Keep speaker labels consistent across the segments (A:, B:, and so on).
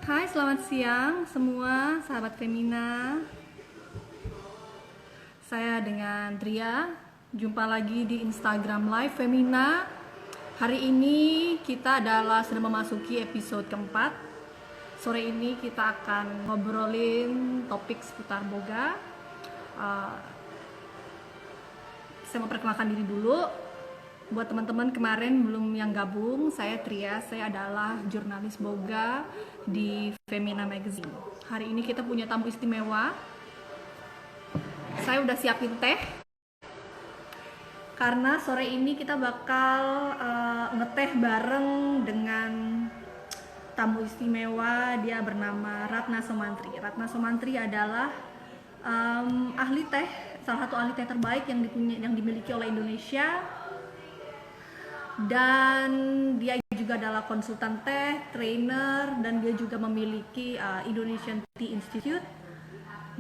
A: Hai, selamat siang semua sahabat Femina. Saya dengan Tria. Jumpa lagi di Instagram Live Femina. Hari ini kita sedang memasuki episode keempat. Sore ini kita akan ngobrolin topik seputar boga. Uh, saya mau perkenalkan diri dulu. Buat teman-teman kemarin belum yang gabung, saya Tria, saya adalah jurnalis boga di Femina Magazine. Hari ini kita punya tamu istimewa. Saya udah siapin teh karena sore ini kita bakal ngeteh bareng dengan tamu istimewa. Dia bernama Ratna Somantri. Ratna Somantri adalah ahli teh, salah satu ahli teh terbaik yang dimiliki oleh Indonesia. Dan dia juga adalah konsultan teh, trainer, dan dia juga memiliki Indonesian Tea Institute.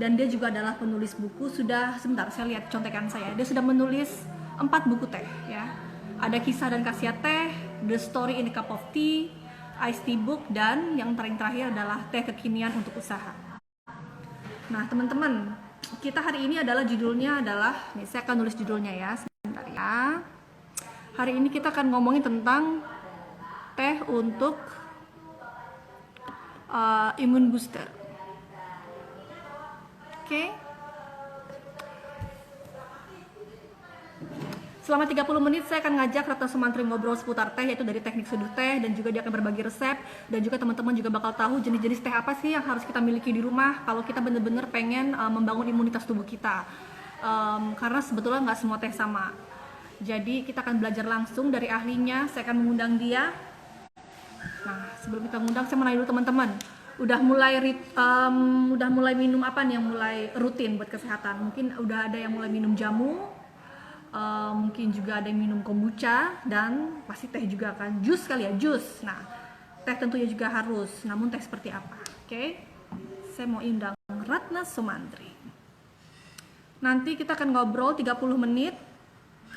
A: Dan dia juga adalah penulis buku. Sebentar saya lihat contekan saya. Dia sudah menulis 4 buku teh ya. Ada Kisah dan Khasiat Teh, The Story in a Cup of Tea, Ice Tea Book, dan yang terakhir adalah Teh Kekinian untuk Usaha. Nah teman-teman, kita hari ini judulnya adalah, nih saya akan nulis judulnya ya, sebentar ya. Hari ini kita akan ngomongin tentang teh untuk imun booster. Oke. Selama 30 menit saya akan ngajak Ratna Somantri ngobrol seputar teh, yaitu dari teknik seduh teh, dan juga dia akan berbagi resep, dan juga teman-teman juga bakal tahu jenis-jenis teh apa sih yang harus kita miliki di rumah kalau kita bener-bener pengen membangun imunitas tubuh kita. Karena sebetulnya nggak semua teh sama. Jadi kita akan belajar langsung dari ahlinya. Saya akan mengundang dia. Nah, sebelum kita mengundang, saya mau nanya dulu teman-teman. Udah mulai minum apa nih yang mulai rutin buat kesehatan? Mungkin udah ada yang mulai minum jamu, mungkin juga ada yang minum kombucha, dan pasti teh juga kan. Jus kali ya, jus. Nah, teh tentunya juga harus. Namun teh seperti apa? Oke. Saya mau undang Ratna Somantri. Nanti kita akan ngobrol 30 menit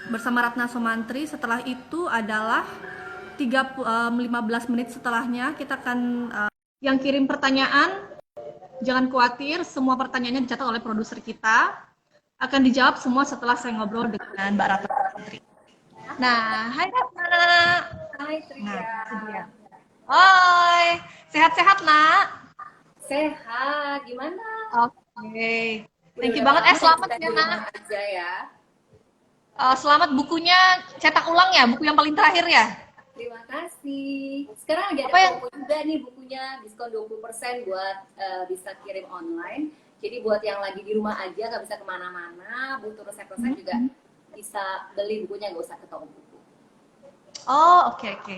A: bersama Ratna Somantri. Setelah itu adalah 15 menit setelahnya kita akan yang kirim pertanyaan, jangan khawatir, semua pertanyaannya dicatat oleh produser kita, akan dijawab semua setelah saya ngobrol dengan Mbak Ratna Somantri. Nah, hai Ratna.
B: Hai Tria.
A: Nah, itu dia. Hai, sehat-sehat nak?
B: Sehat, gimana?
A: Oke.
B: Udah
A: Thank you
B: berapa
A: banget.
B: lama
A: Selamat
B: kita
A: ya
B: di
A: nak.
B: rumah aja ya?
A: Selamat bukunya cetak ulang ya, buku yang paling terakhir ya.
B: Terima kasih. Sekarang lagi ada
A: Apa yang
B: promo juga nih bukunya, diskon 20% buat bisa kirim online. Jadi buat yang lagi di rumah aja, nggak bisa kemana-mana, butuh resep-resep juga bisa beli bukunya, nggak usah ke toko buku.
A: Oh, oke oke.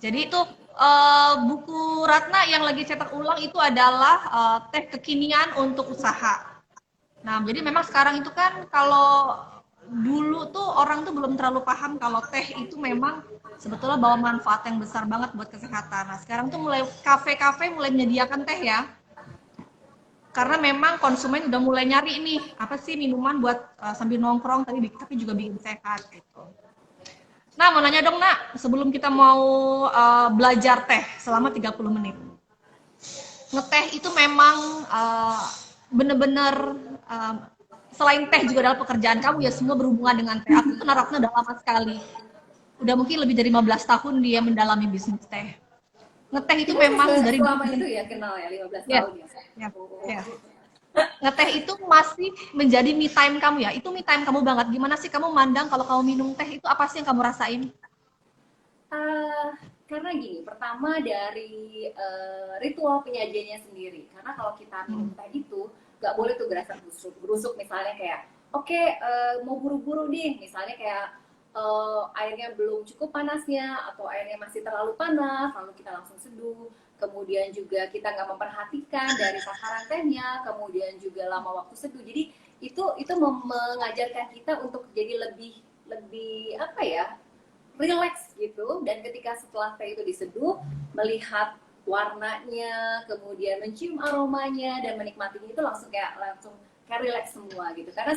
A: Jadi itu buku Ratna yang lagi cetak ulang itu adalah teh kekinian untuk usaha. Nah, jadi memang sekarang itu kan kalau dulu tuh orang tuh belum terlalu paham kalau teh itu memang sebetulnya bawa manfaat yang besar banget buat kesehatan. Nah, sekarang tuh mulai kafe-kafe mulai menyediakan teh ya. Karena memang konsumen udah mulai nyari nih, apa sih minuman buat sambil nongkrong tapi juga bikin sehat gitu. Nah, mau nanya dong, Nak, sebelum kita mau belajar teh selama 30 menit. Ngeteh itu memang bener-bener uh, selain teh juga adalah pekerjaan kamu ya, semua berhubungan dengan teh. Aku kenal Ratna udah lama sekali. Udah mungkin lebih dari 15 tahun dia mendalami bisnis teh. Ngeteh itu
B: Kita
A: memang dari dulu.
B: selama itu ya kenal ya, 15
A: Yes,
B: tahun ya.
A: yes,
B: Oh.
A: yes. Ngeteh itu masih menjadi me time kamu ya. Itu me time kamu banget. Gimana sih kamu mandang kalau kamu minum teh itu apa sih yang kamu rasain?
B: Ah, karena gini, pertama dari ritual penyajiannya sendiri. Karena kalau kita minum teh itu nggak boleh tuh berasa berusuk. Misalnya kayak, oke, mau buru-buru nih. Misalnya kayak airnya belum cukup panasnya atau airnya masih terlalu panas, lalu kita langsung seduh. Kemudian juga kita nggak memperhatikan dari takaran tehnya, kemudian juga lama waktu seduh. Jadi itu mengajarkan kita untuk jadi lebih lebih apa ya, relax gitu. Dan ketika setelah teh itu diseduh, melihat warnanya, kemudian mencium aromanya dan menikmatinya, itu langsung kayak relax semua gitu. Karena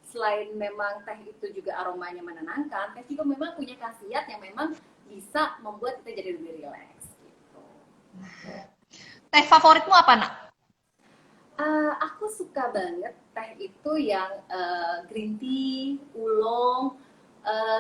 B: selain memang teh itu juga aromanya menenangkan, teh juga memang punya khasiat yang memang bisa membuat kita jadi lebih relax gitu.
A: Teh favoritmu apa, Nak?
B: Aku suka banget teh itu yang green tea, oolong,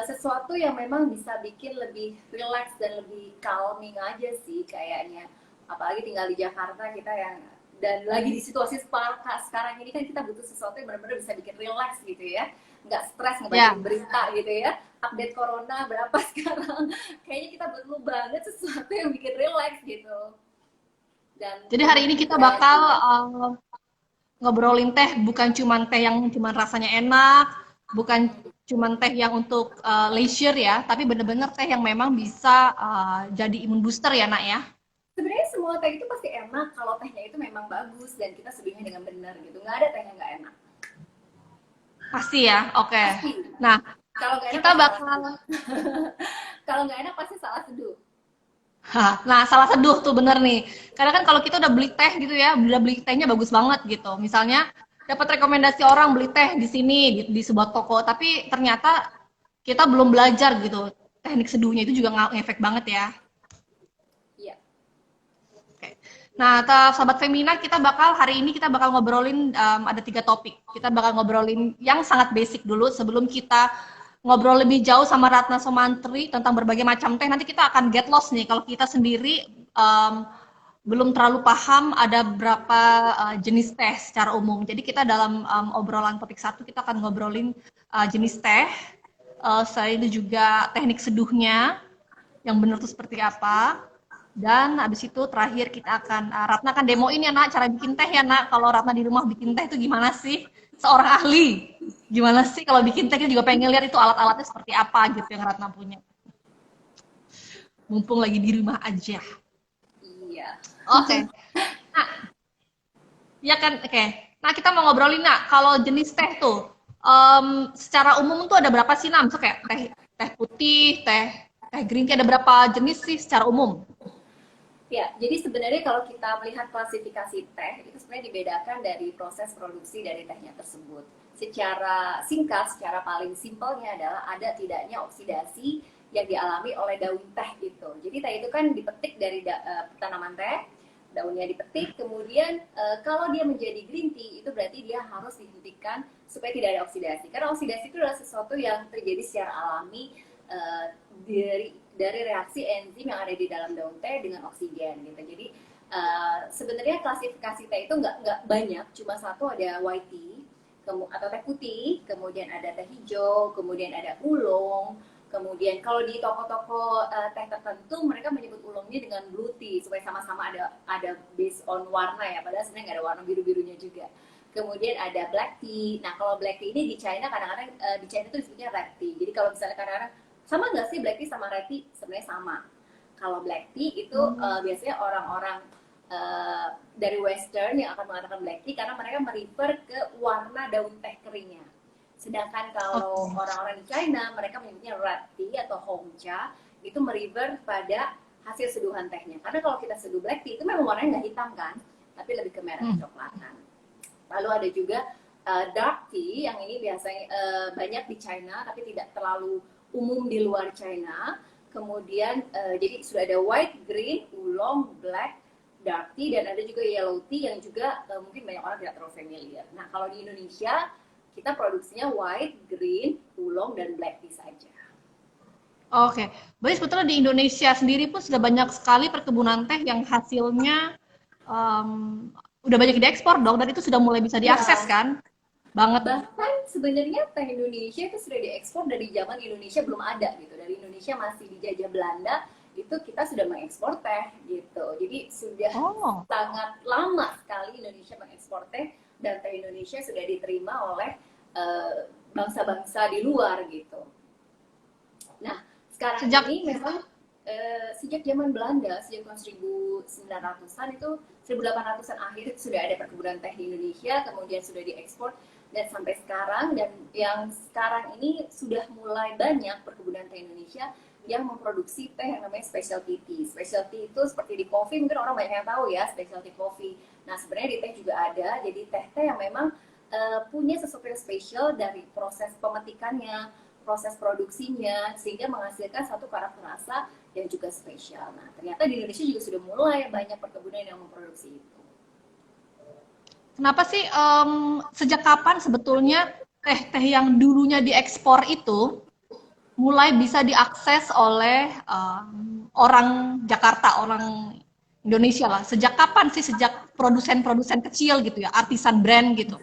B: sesuatu yang memang bisa bikin lebih relax dan lebih calming aja sih kayaknya. Apalagi tinggal di Jakarta kita yang dan lagi di situasi sekarang ini kan kita butuh sesuatu yang benar-benar bisa bikin relax gitu ya, nggak stres
A: Ya.
B: ngebacain berita gitu ya. Update corona berapa sekarang? Kayaknya kita perlu banget sesuatu yang bikin relax gitu dan
A: Jadi hari ini kita
B: produknya
A: bakal
B: juga.
A: ngobrolin teh bukan cuman teh yang cuman rasanya enak, bukan cuman teh yang untuk leisure ya, tapi bener-bener teh yang memang bisa jadi imun booster ya, Nak ya.
B: Sebenarnya semua teh itu pasti enak kalau tehnya itu memang bagus dan kita seduhnya dengan benar gitu. Nggak ada teh yang nggak enak.
A: Pasti ya. Oke.
B: Pasti.
A: Nah,
B: Kalau nggak enak
A: kita
B: pasti salah
A: bakal
B: seduh. Kalau nggak enak pasti salah seduh.
A: Nah, salah seduh tuh bener nih. Karena kan kalau kita udah beli teh gitu ya, udah beli tehnya bagus banget gitu. Misalnya dapat rekomendasi orang beli teh di sini di sebuah toko, tapi ternyata kita belum belajar gitu. Teknik seduhnya itu juga ngefek banget ya.
B: Iya.
A: Oke. Nah, sahabat Femina, hari ini kita bakal ngobrolin ada 3 topik. Kita bakal ngobrolin yang sangat basic dulu sebelum kita ngobrol lebih jauh sama Ratna Somantri tentang berbagai macam teh. Nanti kita akan get lost nih kalau kita sendiri belum terlalu paham ada berapa jenis teh secara umum. Jadi kita dalam obrolan topik 1 kita akan ngobrolin jenis teh, selain itu juga teknik seduhnya yang benar tuh seperti apa. Dan habis itu terakhir kita akan Ratna kan demoin ya Nak cara bikin teh ya Nak. Kalau Ratna di rumah bikin teh itu gimana sih? Seorang ahli. Gimana sih kalau bikin teh kita juga pengen lihat itu alat-alatnya seperti apa gitu yang Ratna punya. Mumpung lagi di rumah aja.
B: Iya.
A: Oke. Okay. Nah, ya kan, oke. Okay. Nah, kita mau ngobrolin Nak, kalau jenis teh tuh secara umum tuh ada berapa sih Nam? So, kayak teh putih, teh green tea ada berapa jenis sih secara umum?
B: Ya, jadi sebenarnya kalau kita melihat klasifikasi teh, itu sebenarnya dibedakan dari proses produksi dari tehnya tersebut. Secara singkat, secara paling simpelnya adalah ada tidaknya oksidasi yang dialami oleh daun teh itu. Jadi teh itu kan dipetik dari tanaman teh, daunnya dipetik, kemudian kalau dia menjadi green tea, itu berarti dia harus dihentikan supaya tidak ada oksidasi. Karena oksidasi itu adalah sesuatu yang terjadi secara alami dari reaksi enzim yang ada di dalam daun teh dengan oksigen gitu. Jadi sebenarnya klasifikasi teh itu nggak banyak, cuma satu ada white tea atau teh putih, kemudian ada teh hijau, kemudian ada oolong, kemudian kalau di toko-toko teh tertentu mereka menyebut oolongnya dengan blue tea supaya sama-sama ada based on warna ya, padahal sebenarnya nggak ada warna biru-birunya juga. Kemudian ada black tea. Nah kalau black tea ini di China kadang-kadang di China itu disebutnya red tea. Jadi kalau misalnya kadang-kadang sama nggak sih black tea sama red tea? Sebenarnya sama. Kalau black tea itu biasanya orang-orang dari western yang akan mengatakan black tea karena mereka merefer ke warna daun teh keringnya. Sedangkan kalau
A: Oke.
B: orang-orang di China mereka menyebutnya red tea atau hongcha, itu merefer pada hasil seduhan tehnya. Karena kalau kita seduh black tea itu memang warnanya nggak hitam kan, tapi lebih ke merah kecoklatan. Lalu ada juga dark tea yang ini biasanya banyak di China tapi tidak terlalu umum di luar China. Kemudian jadi sudah ada white, green, oolong, black, dark tea dan ada juga yellow tea yang juga mungkin banyak orang tidak terlalu familiar. Nah kalau di Indonesia kita produksinya white, green, oolong dan black tea saja.
A: Oke, berarti sebetulnya di Indonesia sendiri pun sudah banyak sekali perkebunan teh yang hasilnya em, udah banyak diekspor dong, dan itu sudah mulai bisa diakses
B: Ya,
A: kan? Banget.
B: bahkan sebenarnya teh Indonesia itu sudah diekspor dari zaman Indonesia belum ada gitu. Dari Indonesia masih dijajah Belanda, itu kita sudah mengekspor teh gitu. Jadi sudah
A: Oh,
B: sangat lama sekali Indonesia mengekspor teh dan teh Indonesia sudah diterima oleh bangsa-bangsa di luar gitu. Nah, sekarang
A: sejak
B: ini memang sejak zaman Belanda, sejak tahun 1900-an itu 1800-an akhir itu sudah ada perkebunan teh di Indonesia, kemudian sudah diekspor dan sampai sekarang dan yang sekarang ini sudah mulai banyak perkebunan teh Indonesia yang memproduksi teh yang namanya specialty tea. Specialty itu seperti di kopi, mungkin orang banyak yang tahu ya, specialty coffee. Nah, sebenarnya di teh juga ada, jadi teh-teh yang memang punya sesuatu yang spesial dari proses pemetikannya, proses produksinya, sehingga menghasilkan satu karakter rasa yang juga spesial. Nah, ternyata di Indonesia juga sudah mulai banyak perkebunan yang memproduksi itu.
A: Kenapa sih, sejak kapan sebetulnya teh-teh yang dulunya diekspor itu mulai bisa diakses oleh orang Jakarta, orang Indonesia lah. Sejak kapan sih? Sejak produsen-produsen kecil gitu ya, artisan brand gitu.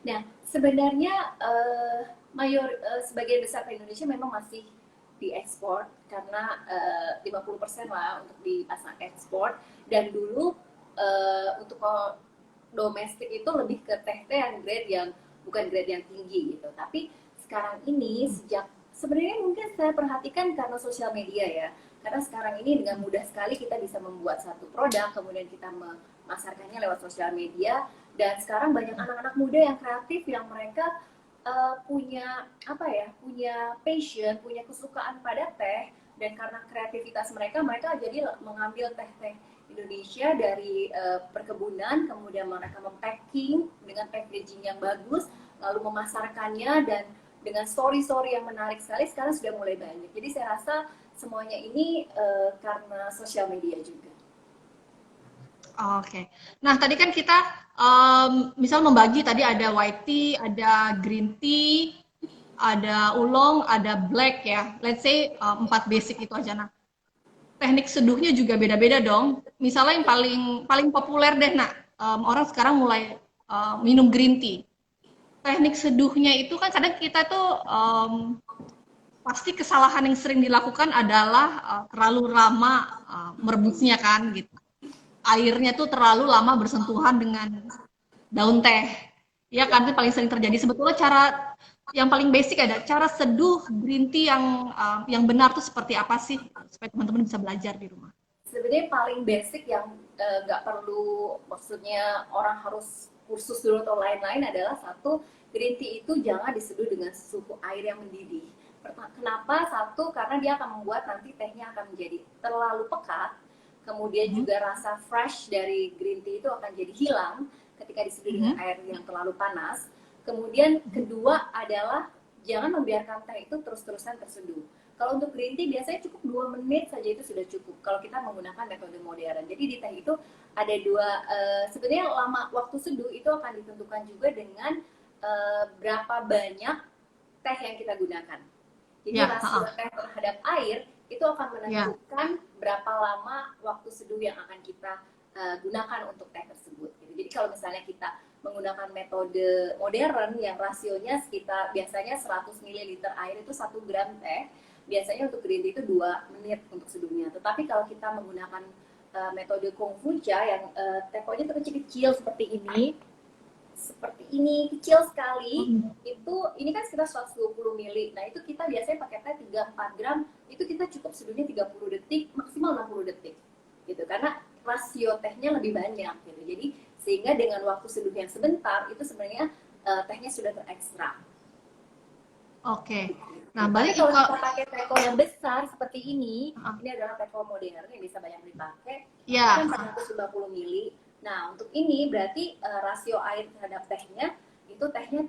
B: Nah, sebenarnya sebagian besar ke Indonesia memang masih diekspor karena 50% lah untuk dipasang ekspor, dan dulu untuk domestik itu lebih ke teh-teh yang grade yang bukan grade yang tinggi gitu. Tapi sekarang ini sejak sebenarnya mungkin saya perhatikan karena sosial media ya. Karena sekarang ini dengan mudah sekali kita bisa membuat satu produk, kemudian kita memasarkannya lewat sosial media, dan sekarang banyak anak-anak muda yang kreatif yang mereka punya apa ya, punya passion, punya kesukaan pada teh, dan karena kreativitas mereka, mereka jadi mengambil teh-teh Indonesia dari perkebunan, kemudian mereka mempacking dengan packaging yang bagus, lalu memasarkannya, dan dengan story-story yang menarik sekali sekarang sudah mulai banyak. Jadi saya rasa semuanya ini karena sosial media juga.
A: Oke. Nah, tadi kan kita misal membagi tadi ada white tea, ada green tea, ada oolong, ada black ya. Let's say 4 basic itu aja. Nah, teknik seduhnya juga beda-beda dong. Misalnya yang paling paling populer deh, nak, orang sekarang mulai minum green tea. Teknik seduhnya itu kan kadang kita tuh pasti kesalahan yang sering dilakukan adalah terlalu lama merebusnya kan gitu. Airnya tuh terlalu lama bersentuhan dengan daun teh. Ya kan itu paling sering terjadi. Sebetulnya cara yang paling basic ada cara seduh green tea yang benar tuh seperti apa sih supaya teman-teman bisa belajar di rumah.
B: Sebenarnya paling basic yang nggak perlu, maksudnya orang harus kursus dulu atau lain-lain, adalah satu, green tea itu jangan diseduh dengan suhu air yang mendidih. Kenapa? Satu, karena dia akan membuat nanti tehnya akan menjadi terlalu pekat, kemudian juga rasa fresh dari green tea itu akan jadi hilang ketika diseduh dengan air yang terlalu panas. Kemudian kedua adalah jangan membiarkan teh itu terus-terusan terseduh. Kalau untuk green tea biasanya cukup 2 menit saja itu sudah cukup kalau kita menggunakan metode modern. Jadi di teh itu ada dua, sebenarnya lama waktu seduh itu akan ditentukan juga dengan berapa banyak teh yang kita gunakan. Jadi
A: Ya,
B: rasio teh terhadap air itu akan
A: ya.
B: menentukan berapa lama waktu seduh yang akan kita gunakan untuk teh tersebut. Jadi kalau misalnya kita menggunakan metode modern yang rasionya sekitar biasanya 100 ml air itu 1 gram teh, biasanya untuk green tea itu 2 menit untuk seduhnya. Tetapi kalau kita menggunakan metode Kongfucha yang tekonya itu kecil-kecil seperti ini kecil sekali, itu ini kan sekitar 120 ml. Nah, itu kita biasanya pakai teh 3-4 gram, itu kita cukup seduhnya 30 detik, maksimal 60 detik. Gitu. Karena rasio tehnya lebih banyak gitu. Jadi sehingga dengan waktu seduh yang sebentar itu sebenarnya tehnya sudah terekstrak.
A: Oke. Nah,
B: Tapi
A: balik
B: kalau
A: ke
B: kita pakai teko yang besar seperti ini adalah teko modern yang bisa banyak dipakai, itu
A: ya.
B: kan 450 mili. Nah, untuk ini berarti rasio air terhadap tehnya itu tehnya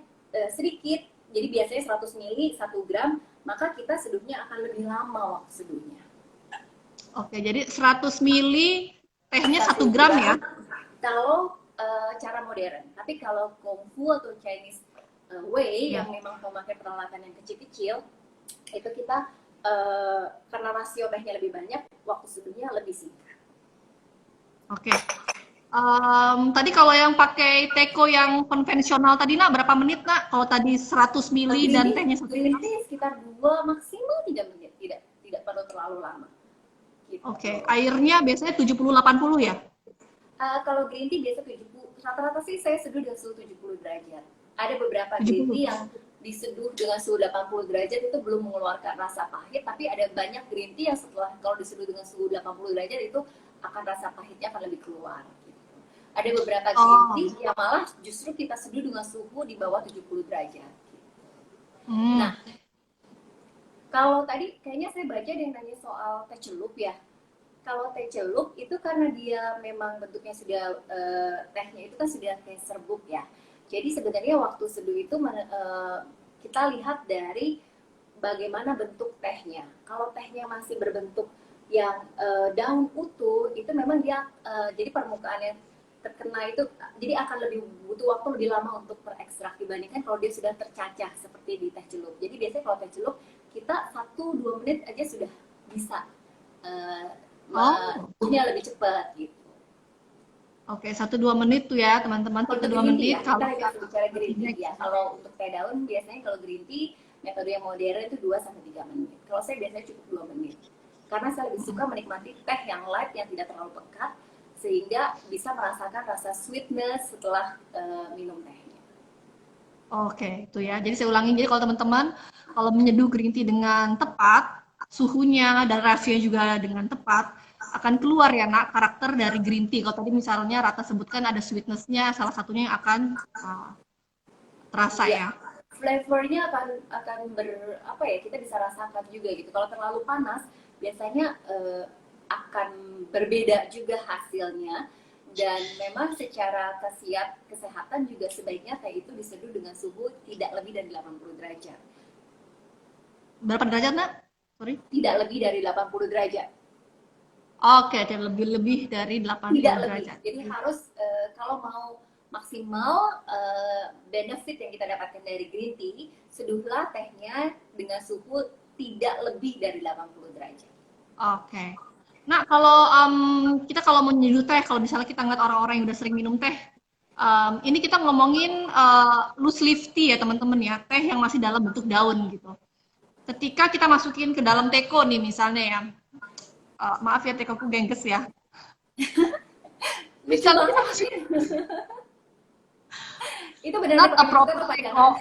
B: sedikit. Jadi biasanya 100 mili 1 gram, maka kita seduhnya akan lebih lama waktu seduhnya.
A: Oke, jadi 100 mili tehnya 1 gram ya.
B: Kalau cara modern. Tapi kalau kungfu atau Chinese way yang memang memakai peralatan yang kecil-kecil, itu kita karena rasio tehnya lebih banyak, waktu seduhnya lebih singkat.
A: Oke. Tadi kalau yang pakai teko yang konvensional tadi nak berapa menit nak? Kalau tadi 100 mili dan tehnya 1
B: green
A: gram?
B: tea sekitar 2 maksimal 3 menit, tidak perlu terlalu lama. Gitu.
A: Oke, airnya biasanya 70-80 ya?
B: Kalau green tea biasa 70, rata-rata sih saya seduh dengan suhu 70 derajat. Ada beberapa
A: 70.
B: green tea yang diseduh dengan suhu 80 derajat itu belum mengeluarkan rasa pahit, tapi ada banyak green tea yang setelah kalau diseduh dengan suhu 80 derajat itu akan rasa pahitnya akan lebih keluar. Gitu. Ada beberapa green tea yang malah justru kita seduh dengan suhu di bawah 70 derajat. Gitu. Nah, kalau tadi kayaknya saya baca ada yang nanya soal teh celup ya. Kalau teh celup itu karena dia memang bentuknya sudah tehnya itu kan sudah kayak serbuk ya. Jadi sebenarnya waktu seduh itu kita lihat dari bagaimana bentuk tehnya. Kalau tehnya masih berbentuk yang daun utuh, itu memang dia jadi permukaannya terkena itu, jadi akan lebih butuh waktu lebih lama untuk terekstrak dibandingkan kalau dia sudah tercacah seperti di teh celup. Jadi biasanya kalau teh celup kita 1-2 menit aja sudah bisa
A: Oh,
B: lebih cepat gitu.
A: oke, 1-2 menit tuh ya teman-teman,
B: Kalau
A: satu
B: untuk
A: dua
B: green tea
A: menit
B: ya, kita
A: kalau
B: lagi bicara green tea ya.
A: yang
B: Kalau untuk teh daun biasanya kalau green tea metode yang modern itu 2-3 menit. Kalau saya biasanya cukup 2 menit. Karena saya lebih suka menikmati teh yang light yang tidak terlalu pekat sehingga bisa merasakan rasa sweetness setelah minum tehnya.
A: Oke, itu ya. Jadi saya ulangin, jadi kalau teman-teman kalau menyeduh green tea dengan tepat, suhunya dan rasionya juga dengan tepat, akan keluar ya nak karakter dari green tea. Kalau tadi misalnya Rata sebutkan ada sweetness-nya, salah satunya yang akan terasa
B: Iya,
A: ya.
B: flavornya akan apa ya, kita bisa rasakan juga gitu. Kalau terlalu panas biasanya akan berbeda juga hasilnya, dan memang secara khasiat kesehatan juga sebaiknya teh itu diseduh dengan suhu tidak lebih dari 80 derajat.
A: Berapa derajat nak? Sorry.
B: Tidak lebih dari 80 derajat.
A: Oke, dan lebih-lebih dari
B: Tidak
A: 80
B: lebih.
A: derajat.
B: Jadi harus kalau mau maksimal benefit yang kita dapatkan dari green tea, seduhlah tehnya dengan suhu tidak lebih dari 80 derajat.
A: Oke. Nah, kalau kita kalau mau nyeduh teh, kalau misalnya kita ngeliat orang-orang yang udah sering minum teh, ini kita ngomongin loose leaf tea ya teman-teman ya, teh yang masih dalam bentuk daun gitu. Ketika kita masukin ke dalam teko nih misalnya ya, maaf ya tekoku gengges ya.
B: Lucu
A: Misalnya kita
B: banget.
A: masukin
B: Itu benar-benar
A: not a
B: pakai masker
A: proper
B: atau pakai
A: teko.
B: tangan?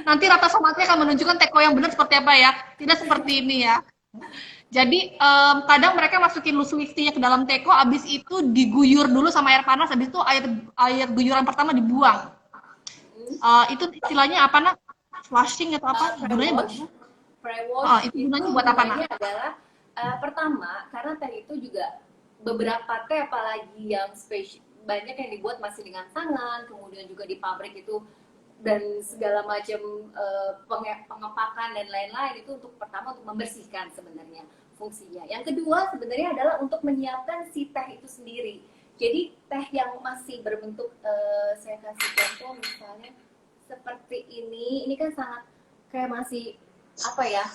A: Nanti Rata Samantri akan menunjukkan teko yang benar seperti apa ya. Tidak seperti ini ya. Jadi kadang mereka masukin loose leaf tea-nya ke dalam teko, abis itu diguyur dulu sama air panas, abis itu air guyuran pertama dibuang. Itu istilahnya apa nak? Flushing atau apa? Gunanya buat
B: Pre-wash.
A: apa?
B: Pre-wash
A: Itu
B: itu
A: gunanya buat apa nak?
B: gunanya adalah pertama karena teh itu juga beberapa teh apalagi yang spesial banyak yang dibuat masih dengan tangan, kemudian juga di pabrik itu dan segala macam pengepakan dan lain-lain itu untuk pertama untuk membersihkan sebenarnya fungsinya. Yang kedua sebenarnya adalah untuk menyiapkan si teh itu sendiri. Jadi teh yang masih berbentuk saya kasih contoh misalnya seperti ini kan sangat kayak masih apa ya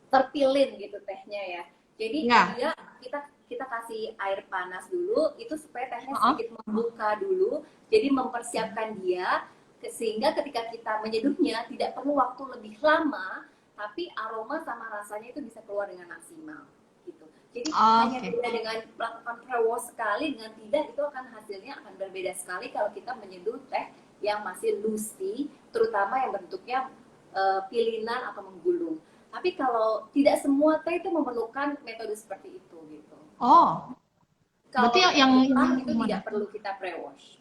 B: terpilin gitu tehnya ya. Jadi
A: Ya.
B: dia kita kasih air panas dulu itu supaya tehnya sedikit membuka dulu, jadi mempersiapkan dia sehingga ketika kita menyeduhnya tidak perlu waktu lebih lama, tapi aroma sama rasanya itu bisa keluar dengan maksimal gitu. Jadi hanya beda dengan melakukan pre-wash sekali dengan tidak, itu akan hasilnya akan berbeda sekali kalau kita menyeduh teh yang masih loose tea, terutama yang bentuknya pilinan atau menggulung. Tapi kalau tidak semua teh itu memerlukan metode seperti itu gitu.
A: Oh,
B: Kalau
A: berarti yang
B: itu tidak perlu kita pre-wash.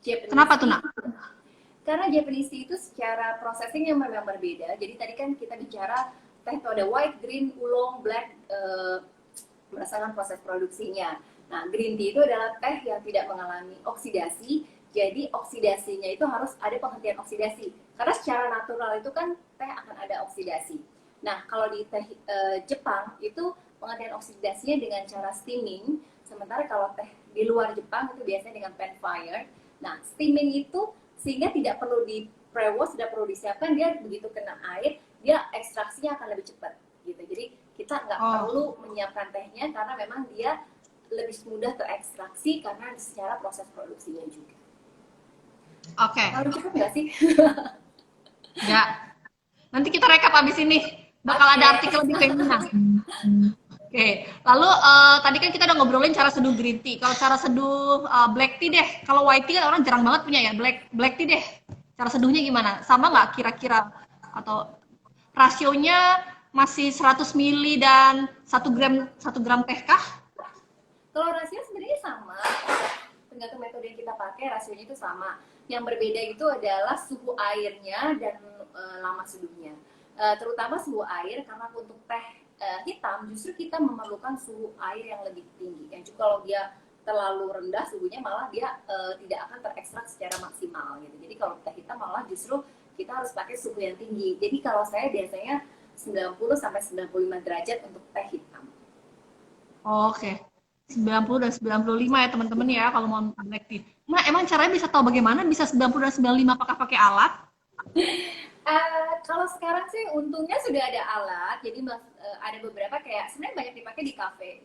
A: Kenapa tuh nak?
B: Karena Japanese tea itu secara processingnya memang berbeda. Jadi tadi kan kita bicara teh itu ada white, green, oolong, black, berdasarkan proses produksinya. Nah, green tea itu adalah teh yang tidak mengalami oksidasi. Jadi oksidasinya itu harus ada penghentian oksidasi. Karena secara natural itu kan teh akan ada oksidasi. Nah, kalau di teh Jepang itu penghentian oksidasinya dengan cara steaming. Sementara kalau teh di luar Jepang itu biasanya dengan pan fire. Nah, steaming itu sehingga tidak perlu di pre-wash, tidak perlu disiapkan, dia begitu kena air, dia ekstraksinya akan lebih cepat gitu. Jadi kita nggak perlu menyiapkan tehnya karena memang dia lebih mudah terekstraksi karena secara proses produksinya juga.
A: Oke.
B: Kalau cukup nggak sih?
A: Nggak. Nanti kita rekap abis ini. Bakal ada artikel di Femina. Oke, lalu tadi kan kita udah ngobrolin cara seduh green tea. Kalau cara seduh black tea deh, kalau white tea kan orang jarang banget punya ya. Black tea deh, cara seduhnya gimana? Sama nggak kira-kira? Atau rasionya masih 100 ml dan 1 gram teh kah?
B: Kalau rasio sebenarnya sama, tergantung metode yang kita pakai, rasionya itu sama. Yang berbeda itu adalah suhu airnya dan lama seduhnya. Terutama suhu air, karena untuk teh hitam justru kita memerlukan suhu air yang lebih tinggi. Yang juga kalau dia terlalu rendah suhunya malah dia tidak akan terekstrak secara maksimal gitu. Jadi kalau teh hitam malah justru kita harus pakai suhu yang tinggi. Jadi kalau saya biasanya 90 sampai 95 derajat untuk teh hitam.
A: Oke. 90 dan 95 ya teman-teman ya kalau mau black tea. Nah, emang caranya bisa tahu bagaimana bisa 90 dan 95 apakah pakai alat?
B: Kalau sekarang sih untungnya sudah ada alat, jadi ada beberapa kayak sebenarnya banyak dipakai di kafe,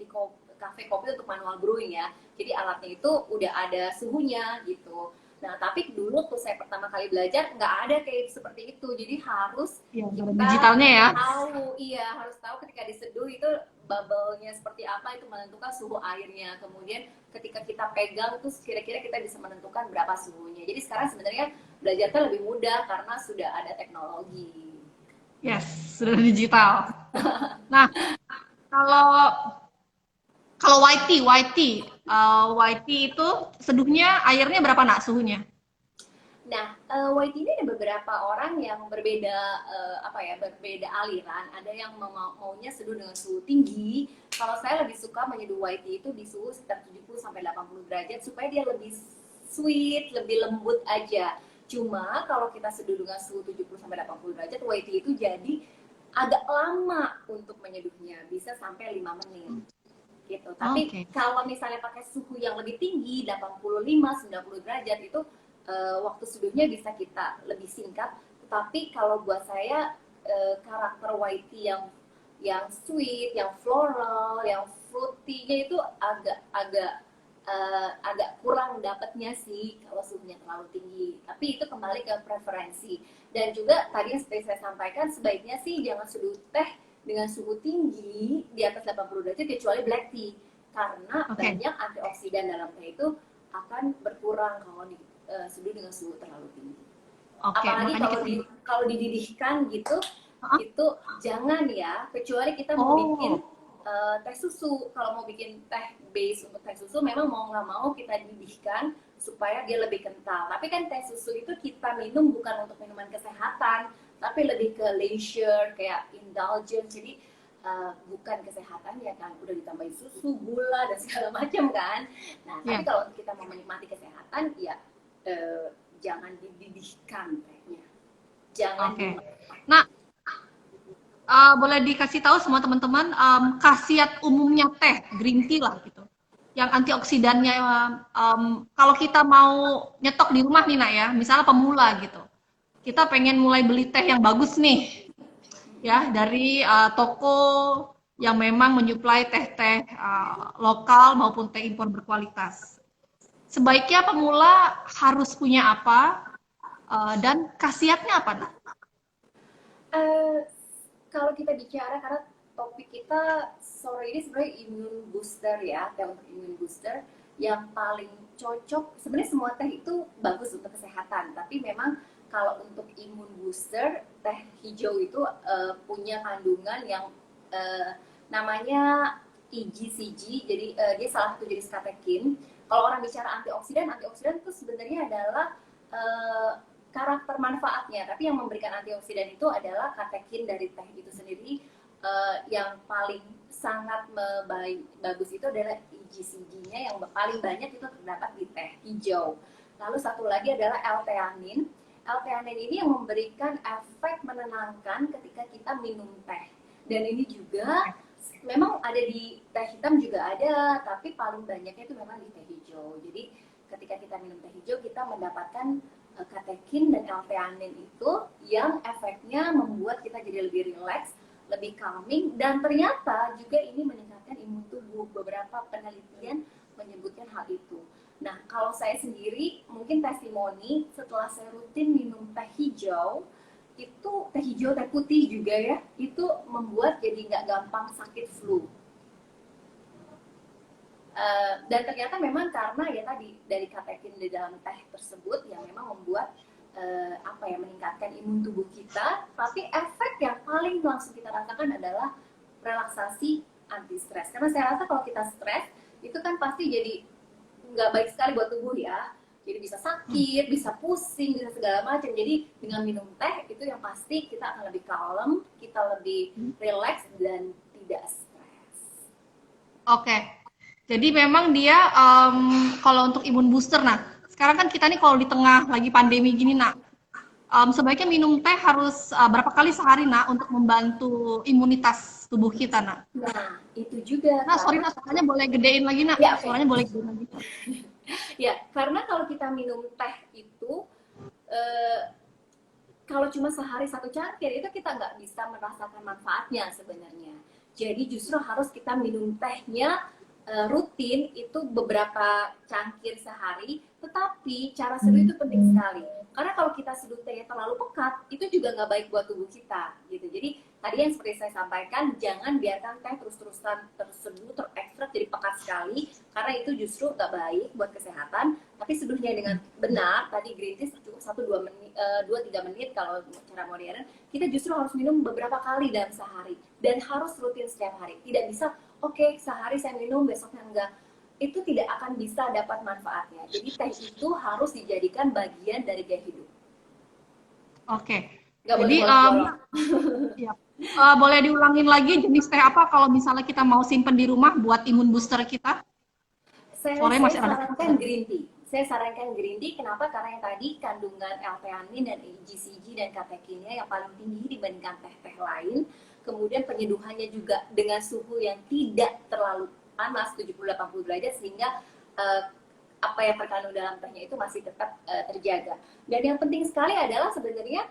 B: kafe kopi untuk manual brewing ya. Jadi alatnya itu udah ada suhunya gitu. Nah tapi dulu tuh saya pertama kali belajar nggak ada kayak seperti itu, jadi harus
A: Ya,
B: kita
A: digitalnya ya.
B: tahu, iya harus tahu ketika diseduh itu bubble-nya seperti apa, itu menentukan suhu airnya. Kemudian ketika kita pegang terus kira-kira kita bisa menentukan berapa suhunya. Jadi sekarang sebenarnya belajarnya lebih mudah karena sudah ada teknologi.
A: Yes, sudah digital. Nah, kalau kalau white tea itu seduhnya airnya berapa nak suhunya?
B: Nah, white ini ada beberapa orang yang berbeda berbeda aliran. Ada yang maunya seduh dengan suhu tinggi. Kalau saya lebih suka menyeduh white tea itu di suhu sekitar 70 sampai 80 derajat supaya dia lebih sweet, lebih lembut aja. Cuma kalau kita seduh dengan suhu 70 sampai 80 derajat, white tea itu jadi agak lama untuk menyeduhnya, bisa sampai 5 menit. Gitu. Tapi kalau misalnya pakai suhu yang lebih tinggi, 85, 90 derajat itu waktu seduhnya bisa kita lebih singkat. Tapi kalau buat saya karakter white tea yang sweet, yang floral, yang fruity-nya itu agak kurang dapatnya sih kalau suhunya terlalu tinggi. Tapi itu kembali ke preferensi. Dan juga tadi yang seperti saya sampaikan, sebaiknya sih jangan seduh teh dengan suhu tinggi di atas 80 derajat kecuali black tea. Karena banyak antioksidan dalam teh itu akan berkurang kalau seduh dengan suhu terlalu tinggi. Apalagi kalau dididihkan gitu, itu jangan ya, kecuali kita mau bikin teh susu. Kalau mau bikin teh base untuk teh susu, memang mau nggak mau kita didihkan supaya dia lebih kental. Tapi kan teh susu itu kita minum bukan untuk minuman kesehatan, tapi lebih ke leisure, kayak indulgence. Jadi bukan kesehatan ya kan, udah ditambahin susu, gula dan segala macam kan. Nah, tapi kalau kita mau menikmati kesehatan, ya jangan dididihkan tehnya. Jangan.
A: Nah, boleh dikasih tahu semua teman-teman khasiat umumnya teh green tea lah gitu. Yang antioksidannya kalau kita mau nyetok di rumah nih nak ya, misalnya pemula gitu. Kita pengen mulai beli teh yang bagus nih. Ya, dari toko yang memang menyuplai teh-teh lokal maupun teh impor berkualitas. Sebaiknya pemula harus punya apa dan khasiatnya apa, nak?
B: Kalau kita bicara, karena topik kita sore ini sebenarnya immune booster ya, teh untuk immune booster yang paling cocok. Sebenarnya semua teh itu bagus untuk kesehatan, tapi memang kalau untuk immune booster, teh hijau itu punya kandungan yang namanya EGCG, jadi dia salah satu jenis katekin. Kalau orang bicara antioksidan itu sebenarnya adalah karakter manfaatnya, tapi yang memberikan antioksidan itu adalah katekin dari teh itu sendiri. Yang paling sangat bagus itu adalah EGCG-nya yang paling banyak itu terdapat di teh hijau. Lalu satu lagi adalah L-theanin. L-theanin ini yang memberikan efek menenangkan ketika kita minum teh. Dan ini juga memang ada di teh hitam juga ada, tapi paling banyaknya itu memang di teh hijau. Jadi ketika kita minum teh hijau, kita mendapatkan katekin dan L-theanin itu yang efeknya membuat kita jadi lebih rileks, lebih calming, dan ternyata juga ini meningkatkan imun tubuh. Beberapa penelitian menyebutkan hal itu. Nah, kalau saya sendiri, mungkin testimoni, setelah saya rutin minum teh hijau, itu teh hijau, teh putih juga ya, itu membuat jadi nggak gampang sakit flu. Dan ternyata memang karena ya tadi dari katekin di dalam teh tersebut yang memang membuat meningkatkan imun tubuh kita. Tapi efek yang paling langsung kita rasakan adalah relaksasi, anti stres. Karena saya rasa kalau kita stres itu kan pasti jadi nggak baik sekali buat tubuh ya. Jadi bisa sakit, bisa pusing, bisa segala macam. Jadi dengan minum teh itu yang pasti kita akan lebih kalem, kita lebih relax dan tidak stres.
A: Oke. Jadi memang dia kalau untuk imun booster, nah sekarang kan kita nih kalau di tengah lagi pandemi gini nak, sebaiknya minum teh harus berapa kali sehari, Nak, untuk membantu imunitas tubuh kita, Nak?
B: Nah, itu juga
A: Nah, sorry,
B: karena
A: Nak, suaranya boleh gedein lagi, Nak.
B: ya, oke.
A: Suaranya boleh gedein lagi.
B: Ya, karena kalau kita minum teh itu eh, kalau cuma sehari satu cangkir itu kita nggak bisa merasakan manfaatnya sebenarnya. Jadi justru harus kita minum tehnya rutin itu beberapa cangkir sehari, tetapi cara seduh itu penting sekali. Karena kalau kita seduh tehnya terlalu pekat, itu juga nggak baik buat tubuh kita, gitu. Jadi tadi yang seperti saya sampaikan, jangan biarkan teh terus-terusan terseduh, terekstrak jadi pekat sekali, karena itu justru nggak baik buat kesehatan. Tapi seduhnya dengan benar, tadi green tea cukup 1-2 menit, 2-3 menit kalau cara modern. Kita justru harus minum beberapa kali dalam sehari dan harus rutin setiap hari. Tidak bisa, oke, sehari saya minum, besoknya enggak. Itu tidak akan bisa dapat manfaatnya. Jadi teh itu harus dijadikan bagian dari gaya hidup.
A: Oke.
B: Nggak boleh
A: Jadi,
B: bolong-bolong.
A: ya. Boleh diulangin lagi jenis teh apa kalau misalnya kita mau simpen di rumah buat imun booster kita?
B: Saya
A: Suaranya masih rada
B: sarankan green tea. Saya sarankan green tea, kenapa? Karena yang tadi kandungan L-theanine dan GCG dan katekinnya yang paling tinggi dibandingkan teh-teh lain. Kemudian penyeduhannya juga dengan suhu yang tidak terlalu panas, 70-80 derajat, sehingga uh, apa yang terkandung dalam tehnya itu masih tetap terjaga. Dan yang penting sekali adalah sebenarnya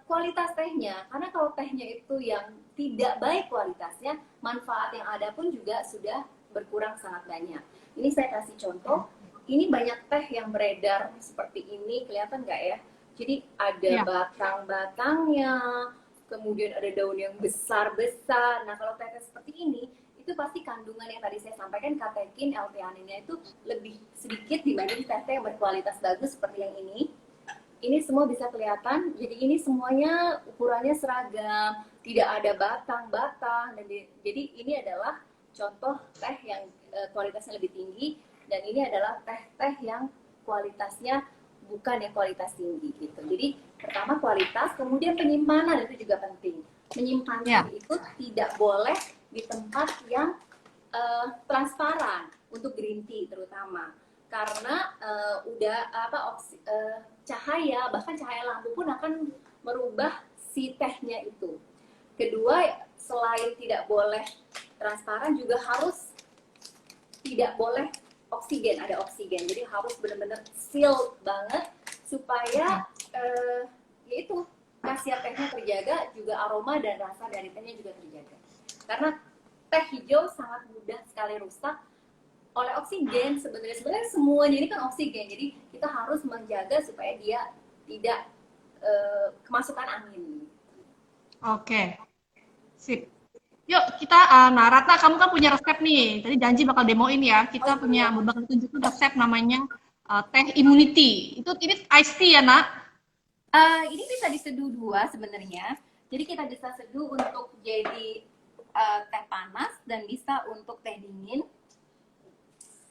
B: kualitas tehnya. Karena kalau tehnya itu yang tidak baik kualitasnya, manfaat yang ada pun juga sudah berkurang sangat banyak. Ini saya kasih contoh. Ini banyak teh yang beredar seperti ini, kelihatan nggak ya? Jadi ada
A: ya.
B: batang-batangnya, kemudian ada daun yang besar-besar. Nah, kalau teh seperti ini, itu pasti kandungan yang tadi saya sampaikan, katekin, L-theanine itu lebih sedikit dibanding teh-teh yang berkualitas bagus seperti yang ini. Ini semua bisa kelihatan, jadi ini semuanya ukurannya seragam, tidak ada batang-batang, dan jadi ini adalah contoh teh yang kualitasnya lebih tinggi, dan ini adalah teh-teh yang kualitasnya bukan yang kualitas tinggi gitu. Jadi pertama kualitas, kemudian penyimpanan itu juga penting. Menyimpan
A: Ya.
B: itu tidak boleh di tempat yang transparan untuk green tea terutama, karena cahaya, bahkan cahaya lampu pun akan merubah si tehnya itu. Kedua, selain tidak boleh transparan, juga harus tidak boleh oksigen, ada oksigen. Jadi harus benar-benar sealed banget supaya yaitu khasiat tehnya terjaga, juga aroma dan rasa dari tehnya juga terjaga. Karena teh hijau sangat mudah sekali rusak oleh oksigen. Sebenarnya semuanya ini kan oksigen, jadi kita harus menjaga supaya dia tidak kemasukan angin.
A: Oke. Sip. Yuk kita, nah Ratna kamu kan punya resep nih, tadi janji bakal demoin ya. Kita punya bakal tunjukin resep namanya teh immunity. Ini iced tea ya, Nak?
B: Ini bisa diseduh dua sebenarnya. Jadi kita bisa seduh untuk jadi teh panas dan bisa untuk teh dingin.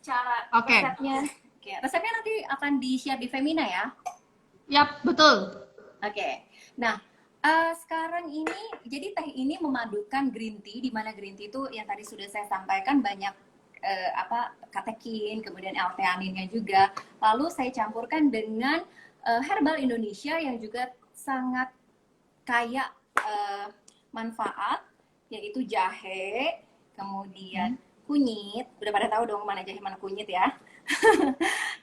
B: Cara resepnya, resepnya nanti akan di-share di Femina ya.
A: Yap, betul.
B: Oke. Nah, sekarang ini jadi teh ini memadukan green tea, di mana green tea itu yang tadi sudah saya sampaikan banyak katekin, kemudian L-theanine-nya juga. Lalu saya campurkan dengan herbal Indonesia yang juga sangat kaya manfaat, yaitu jahe, kemudian kunyit. Udah pada tahu dong mana jahe mana kunyit ya.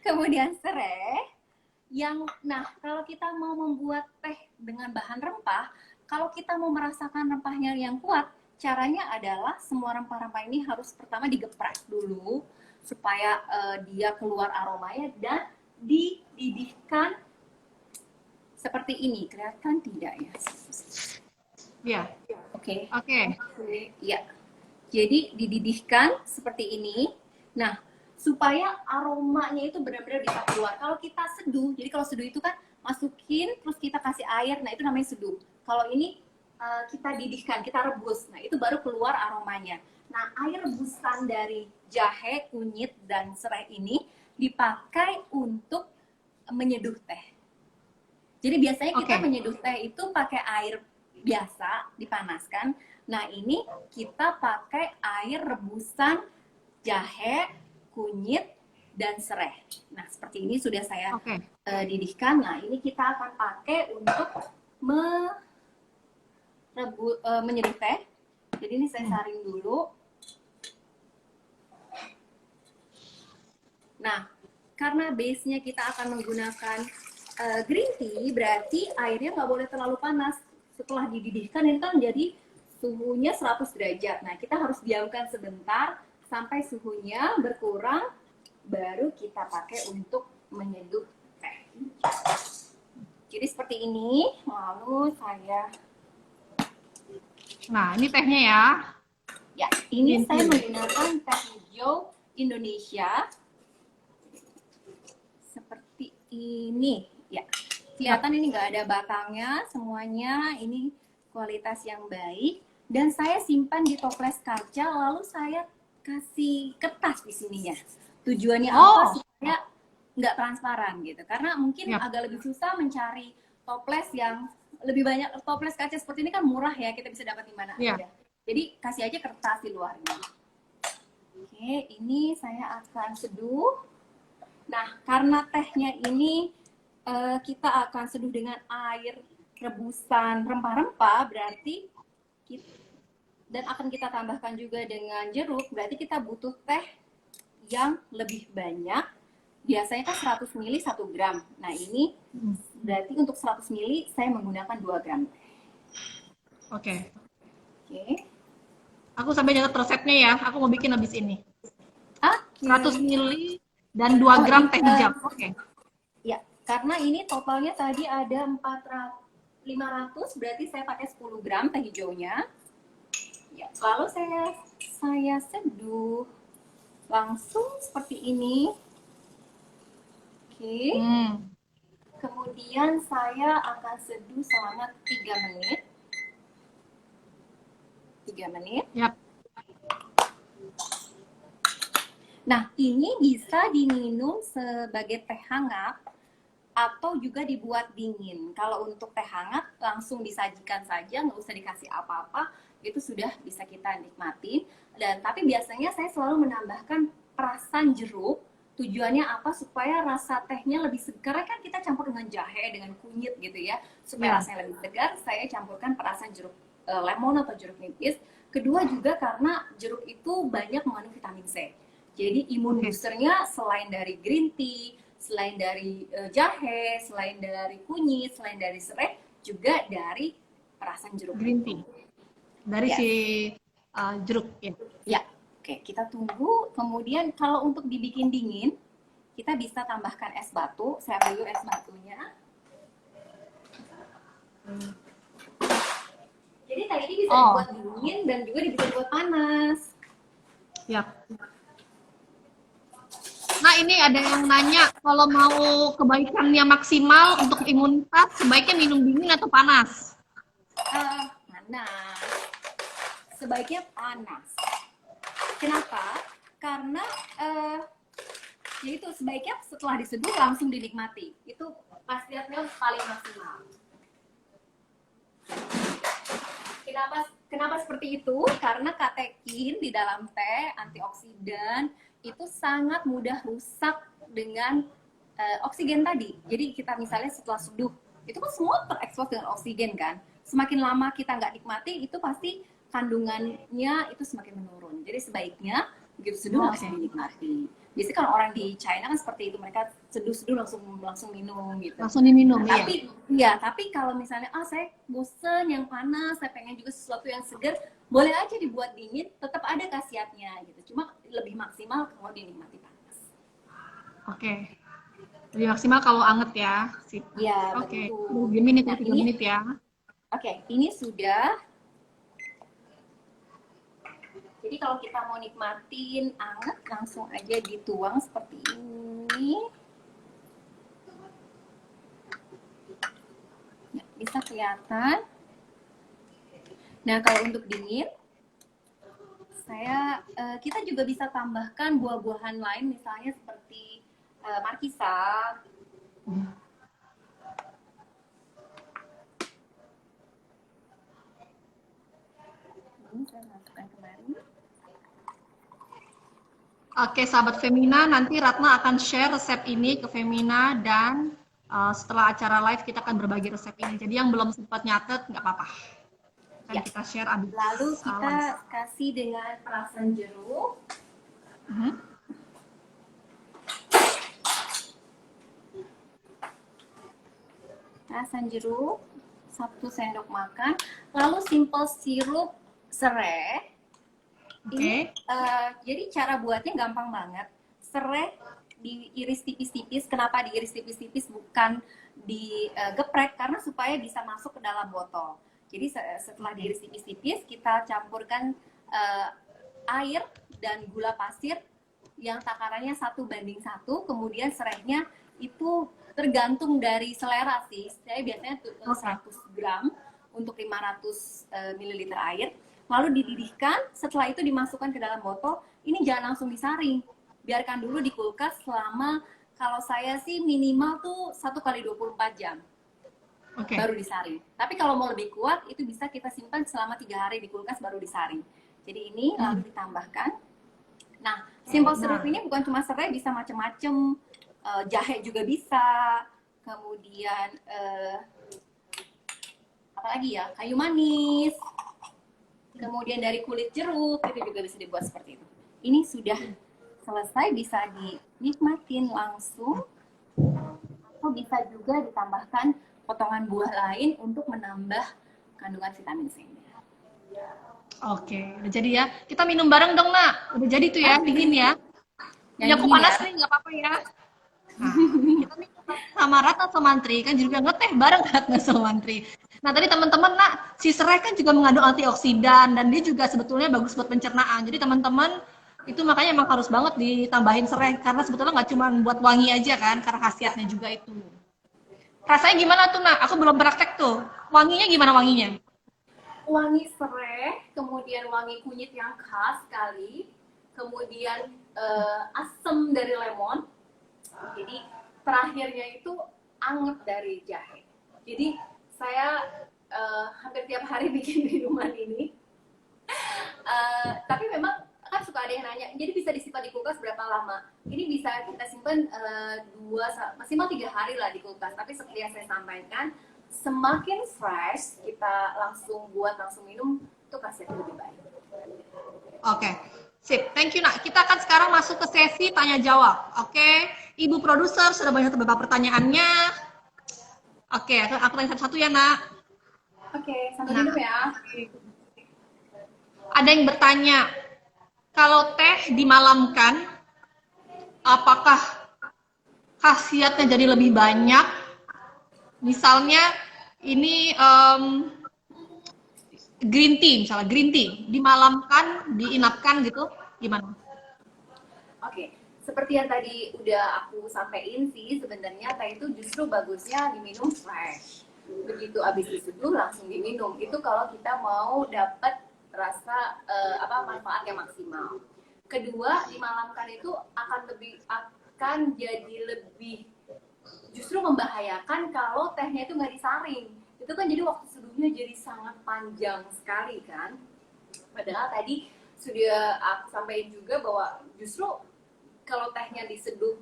B: Kemudian serai. Nah, kalau kita mau membuat teh dengan bahan rempah, kalau kita mau merasakan rempahnya yang kuat, caranya adalah semua rempah-rempah ini harus pertama digeprek dulu supaya dia keluar aromanya dan dididihkan seperti ini. Kelihatan tidak ya?
A: Iya.
B: Oke. Ya. Jadi dididihkan seperti ini. Nah, supaya aromanya itu benar-benar bisa keluar. Kalau kita seduh, jadi kalau seduh itu kan masukin terus kita kasih air, nah itu namanya seduh. Kalau ini kita didihkan, kita rebus, nah itu baru keluar aromanya. Nah, air rebusan dari jahe, kunyit, dan serai ini dipakai untuk menyeduh teh. Jadi biasanya kita menyeduh teh itu pakai air biasa, dipanaskan. Nah, ini kita pakai air rebusan jahe, kunyit, dan serai. Nah, seperti ini sudah saya
A: Oke.
B: didihkan. Nah, ini kita akan pakai untuk menyeduh teh. Jadi ini saya saring dulu. Nah, karena base-nya kita akan menggunakan green tea, berarti airnya nggak boleh terlalu panas. Setelah dididihkan ini kan jadi suhunya 100 derajat. Nah, kita harus diamkan sebentar sampai suhunya berkurang, baru kita pakai untuk menyeduh teh. Jadi seperti ini, lalu saya...
A: Nah, ini tehnya ya.
B: Ya, ini saya menggunakan teh hijau Indonesia. Seperti ini. Ya, kelihatan ini nggak ada batangnya, semuanya ini kualitas yang baik. Dan saya simpan di toples kaca, lalu saya kasih kertas di sininya. Tujuannya apa? Supaya nggak transparan gitu. Karena mungkin agak lebih susah mencari toples yang lebih banyak. Toples kaca seperti ini kan murah ya, kita bisa dapat di mana aja. Jadi kasih aja kertas di luarnya. Oke, ini saya akan seduh. Nah, karena tehnya ini kita akan seduh dengan air rebusan rempah-rempah, berarti dan akan kita tambahkan juga dengan jeruk, berarti kita butuh teh yang lebih banyak. Biasanya kan 100 ml 1 gram. Nah, ini berarti untuk 100 ml saya menggunakan 2 gram.
A: Oke.
B: Oke.
A: Aku sampai nyatet resepnya ya. Aku mau bikin habis ini. 100 ml dan 2 gram teh hijau. Oke.
B: Ya, karena ini totalnya tadi ada 500, berarti saya pakai 10 gram teh hijaunya. Ya, lalu saya seduh langsung seperti ini. Oke. Kemudian saya akan seduh selama 3 menit. 3 menit.
A: Yap.
B: Nah, ini bisa diminum sebagai teh hangat atau juga dibuat dingin. Kalau untuk teh hangat langsung disajikan saja, nggak usah dikasih apa-apa, itu sudah bisa kita nikmatin. Dan tapi biasanya saya selalu menambahkan perasan jeruk. Tujuannya apa? Supaya rasa tehnya lebih segar. Karena kan kita campur dengan jahe, dengan kunyit gitu ya. Supaya rasanya lebih segar, saya campurkan perasan jeruk lemon atau jeruk nipis. Kedua juga karena jeruk itu banyak mengandung vitamin C. Jadi imun boosternya selain dari green tea, selain dari jahe, selain dari kunyit, selain dari serai, juga dari perasan jeruk.
A: Green tea. Dari si jeruk ya.
B: Ya, oke, kita tunggu. Kemudian kalau untuk dibikin dingin, kita bisa tambahkan es batu. Saya ambil dulu es batunya. Jadi tadi ini bisa dibuat dingin dan juga bisa dibuat panas.
A: Ya. Nah, ini ada yang nanya, kalau mau kebaikannya maksimal untuk imunitas, sebaiknya minum dingin atau panas?
B: Panas. Sebaiknya panas. Kenapa? Karena yaitu sebaiknya setelah diseduh langsung dinikmati. Itu khasiatnya paling maksimal. Kenapa seperti itu? Karena katekin di dalam teh, antioksidan, itu sangat mudah rusak dengan oksigen tadi. Jadi kita misalnya setelah seduh, itu kan semua terekspos dengan oksigen kan. Semakin lama kita nggak nikmati, itu pasti kandungannya itu semakin menurun. Jadi sebaiknya begitu seduh langsung dinikmati. Biasanya kalau orang di China kan seperti itu, mereka seduh-seduh langsung minum gitu.
A: Langsung diminum,
B: nah, tapi kalau misalnya saya bosen yang panas, saya pengen juga sesuatu yang segar, boleh aja dibuat dingin, tetap ada khasiatnya gitu. Cuma lebih maksimal kalau dinikmati panas.
A: Oke. Lebih maksimal kalau anget ya. Sip.
B: Ya,
A: oke.
B: betul.
A: 3 menit, 3 menit ya.
B: Oke, ini sudah. Jadi kalau kita mau nikmatin anget, langsung aja dituang seperti ini. Ya, bisa kelihatan. Nah, kalau untuk dingin, kita juga bisa tambahkan buah-buahan lain, misalnya seperti markisa. Ini saya masukkan kemari.
A: Oke, sahabat Femina, nanti Ratna akan share resep ini ke Femina dan setelah acara live kita akan berbagi resep ini. Jadi yang belum sempat nyatet nggak apa-apa, kan
B: Ya.
A: kita share abis
B: Lalu kita
A: live.
B: kasih dengan perasan jeruk. Perasan jeruk 1 sendok makan. Lalu simple sirup serai. Ini jadi cara buatnya gampang banget. Serai diiris tipis-tipis. Kenapa diiris tipis-tipis bukan digeprek? Karena supaya bisa masuk ke dalam botol. Jadi setelah diiris tipis-tipis, kita campurkan air dan gula pasir yang takarannya 1:1. Kemudian serainya itu tergantung dari selera sih. Saya biasanya 100 gram untuk 500 ml air. Lalu dididihkan, setelah itu dimasukkan ke dalam botol. Ini jangan langsung disaring. Biarkan dulu di kulkas selama, kalau saya sih minimal tuh 1 kali 24 jam. Baru disaring. Tapi kalau mau lebih kuat, itu bisa kita simpan selama 3 hari di kulkas baru disaring. Jadi ini lalu ditambahkan. Nah, simple syrup ini bukan cuma serai, bisa macam-macam. Jahe juga bisa. Kemudian apalagi ya, kayu manis. Kemudian dari kulit jeruk, itu juga bisa dibuat seperti itu. Ini sudah selesai, bisa dinikmatin langsung. Atau bisa juga ditambahkan potongan buah lain untuk menambah kandungan vitamin C.
A: Oke, udah jadi ya. Kita minum bareng dong, Nak. Udah jadi tuh ya, dingin ya. Yang aku panas nih, nggak apa-apa ya. Nah, kita minum sama Ratna Somantri, kan juga ngeteh bareng Ratna Somantri. Nah, tadi teman-teman, Nak, si serai kan juga mengandung antioksidan, dan dia juga sebetulnya bagus buat pencernaan. Jadi teman-teman, itu makanya emang harus banget ditambahin serai, karena sebetulnya nggak cuma buat wangi aja kan, karena khasiatnya juga itu. Rasanya gimana tuh, Nak? Aku belum praktek tuh. Wanginya gimana wanginya?
B: Wangi serai, kemudian wangi kunyit yang khas sekali, kemudian asam dari lemon. Jadi terakhirnya itu anget dari jahe. Jadi saya hampir tiap hari bikin minuman ini. Tapi memang kan suka ada yang nanya, jadi bisa disimpan di kulkas berapa lama? Ini bisa kita simpan maksimal 3 hari lah di kulkas. Tapi seperti yang saya sampaikan, semakin fresh kita langsung buat, langsung minum, itu khasiatnya lebih baik.
A: Oke, sip. Thank you, Nak. Kita akan sekarang masuk ke sesi tanya jawab. Oke, Ibu produser sudah banyak beberapa pertanyaannya. Oke, aku tanya satu-satu ya, Nak.
B: Oke, sambil minum ya.
A: Ada yang bertanya, kalau teh dimalamkan, apakah khasiatnya jadi lebih banyak? Misalnya ini green tea, misalnya green tea dimalamkan, diinapkan gitu, gimana?
B: Oke, seperti yang tadi udah aku sampaikan sih, sebenarnya teh itu justru bagusnya diminum fresh. Begitu habis diseduh langsung diminum. Itu kalau kita mau dapat rasa manfaat yang maksimal. Kedua, dimalamkan itu akan jadi lebih justru membahayakan kalau tehnya itu nggak disaring. Itu kan jadi waktu seduhnya jadi sangat panjang sekali kan. Padahal tadi sudah aku sampaikan juga bahwa justru kalau tehnya diseduh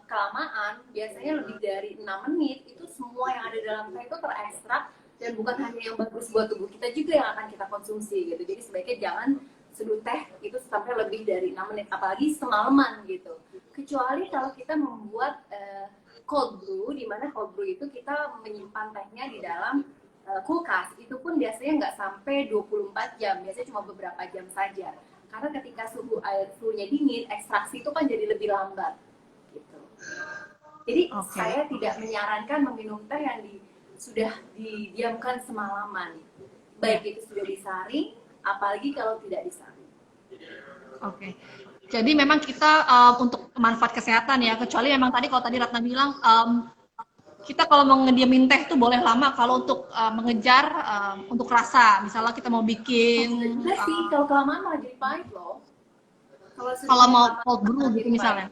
B: kelamaan, biasanya lebih dari 6 menit, itu semua yang ada dalam teh itu terekstrak, dan bukan hanya yang bagus buat tubuh kita juga yang akan kita konsumsi gitu. Jadi sebaiknya jangan seduh teh itu sampai lebih dari 6 menit, apalagi semalaman gitu. Kecuali kalau kita membuat cold brew, di mana cold brew itu kita menyimpan tehnya di dalam kulkas, itu pun biasanya nggak sampai 24 jam, biasanya cuma beberapa jam saja. Karena ketika suhunya dingin, ekstraksi itu kan jadi lebih lambat. Gitu. Jadi saya tidak menyarankan meminum teh yang sudah didiamkan semalaman. Baik itu sudah disaring, apalagi kalau tidak disaring.
A: Oke. Jadi memang kita untuk manfaat kesehatan ya, kecuali memang tadi kalau tadi Ratna bilang kita kalau mau ngediamin teh itu boleh lama, kalau untuk mengejar untuk rasa, misalnya kita mau bikin
B: enggak sih, kalau kelamaan malah jadi pahit loh.
A: Kalau mau cold brew gitu misalnya.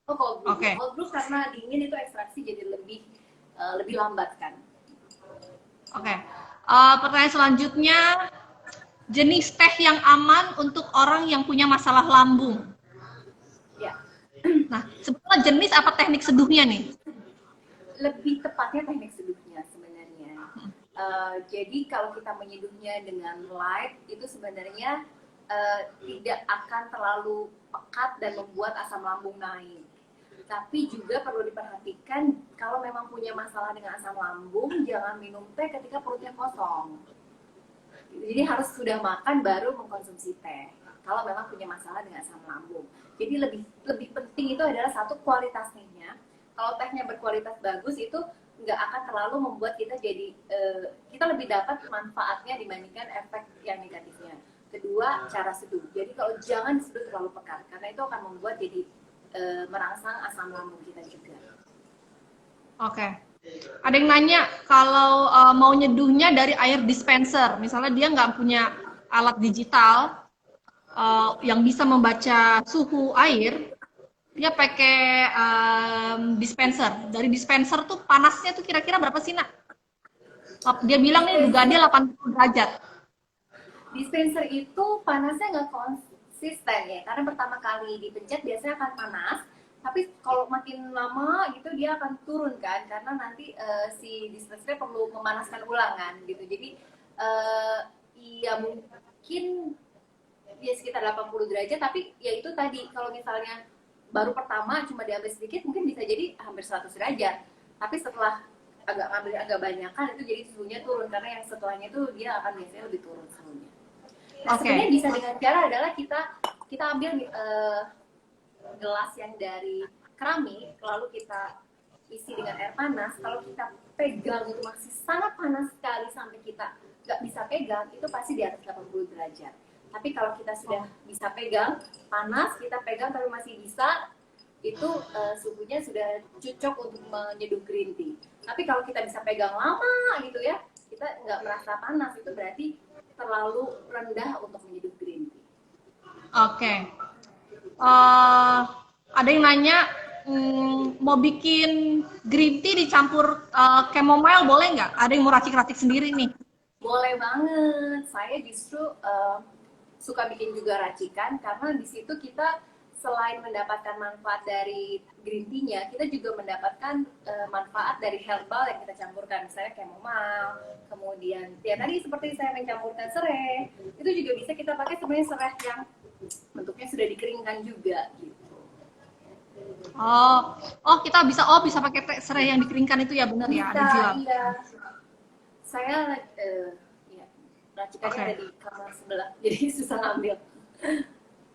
B: Oh, cold brew. Okay. Cold brew karena dingin itu ekstraksi jadi lebih lambat kan.
A: Oke. Pertanyaan selanjutnya, jenis teh yang aman untuk orang yang punya masalah lambung. Nah, sebetulnya jenis apa teknik seduhnya nih?
B: Lebih tepatnya teknik seduhnya sebenarnya. Jadi kalau kita menyeduhnya dengan light itu sebenarnya tidak akan terlalu pekat dan membuat asam lambung naik. Tapi juga perlu diperhatikan kalau memang punya masalah dengan asam lambung, jangan minum teh ketika perutnya kosong. Jadi harus sudah makan baru mengkonsumsi teh. Kalau memang punya masalah dengan asam lambung. Jadi lebih penting itu adalah satu kualitas tehnya. Kalau tehnya berkualitas bagus itu nggak akan terlalu membuat kita jadi kita lebih dapat manfaatnya dibandingkan efek yang negatifnya. Kedua, cara seduh. Jadi kalau jangan seduh terlalu pekat karena itu akan membuat jadi merangsang asam lambung kita juga.
A: Oke. Ada yang nanya kalau mau nyeduhnya dari air dispenser, misalnya dia nggak punya alat digital yang bisa membaca suhu air, dia pakai dispenser. Dari dispenser tuh panasnya tuh kira-kira berapa sih, Nak? Dia bilang nih juga dia 80 derajat.
B: Dispenser itu panasnya nggak konsisten ya, karena pertama kali dipencet biasanya akan panas, tapi kalau makin lama gitu dia akan turun kan, karena nanti si dispensernya perlu memanaskan ulang kan gitu. Jadi ya mungkin ya sekitar 80 derajat, tapi ya itu tadi kalau misalnya baru pertama cuma diambil sedikit mungkin bisa jadi hampir 100 derajat, tapi setelah agak banyak kan itu jadi suhunya turun, karena yang setelahnya itu dia akan biasanya lebih turun suhunya. Nah, sebenarnya bisa dengan cara adalah kita ambil gelas yang dari keramik, lalu kita isi dengan air panas. Kalau kita pegang itu masih sangat panas sekali sampai kita nggak bisa pegang, itu pasti di atas 80 derajat. Tapi kalau kita sudah bisa pegang, panas, kita pegang tapi masih bisa, itu suhunya sudah cocok untuk menyeduh green tea. Tapi kalau kita bisa pegang lama gitu ya, kita nggak merasa panas, itu berarti terlalu rendah untuk menyeduh green tea.
A: Oke. Ada yang nanya, mau bikin green tea dicampur chamomile boleh nggak? Ada yang mau racik-racik sendiri nih?
B: Boleh banget. Saya justru suka bikin juga racikan, karena di situ kita selain mendapatkan manfaat dari green tea-nya, kita juga mendapatkan manfaat dari herbal yang kita campurkan, misalnya chamomile, kemudian ya tadi seperti saya mencampurkan serai, itu juga bisa kita pakai sebenarnya serai yang bentuknya sudah dikeringkan juga gitu.
A: Kita bisa pakai serai yang dikeringkan itu ya, benar ya, ada jual.
B: Iya. Saya ya, racikannya ada di kamar sebelah, jadi susah ngambil.